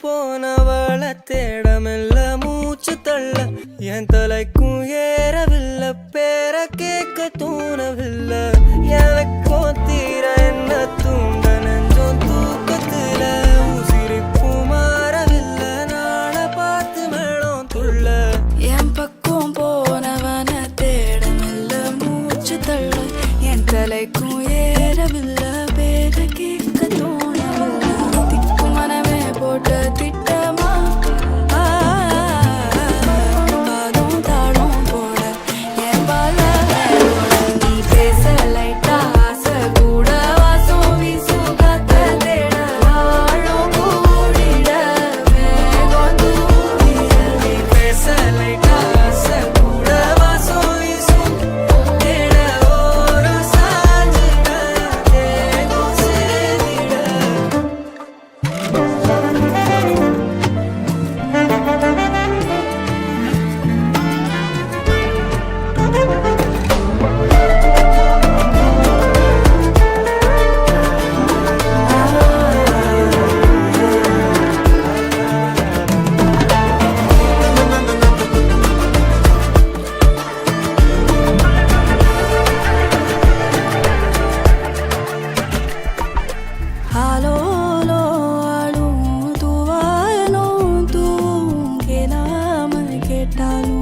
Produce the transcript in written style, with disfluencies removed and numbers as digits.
போனவள தேடமெல்ல மூச்சு தள்ள என் தலைக்கும் ஏறவில்லை பேர கேட்க தூணவில்லை எனக்கோ தீர என்ன தூண்ட நெஞ்சோம் தூக்கத்துல உசிரிப்பு மாறவில்லை நாள பார்த்து மேளம் துள்ள என் பக்கம் போனவன தேடமெல்ல மூச்சு தள்ள என் தலைக்கும் ஏறவில்லை பேர கேட்க தோணவில்லை திக்கு மனமே போட்ட திட்டமா பாதம் தாளம் போட என் பால நீ பேச லைட்டா ஆசை கூட வாசம் வீசும் காத்த தேட ஆழம் கூடிட மேகம் தூவிட நீ பேச லைட்டா ஆசை கூட வாசம் வீசும் தேட ஓரம் சாஞ்சிட தேகம் சேரிட Alolo, alu, tu vayano, tu que la me que talu.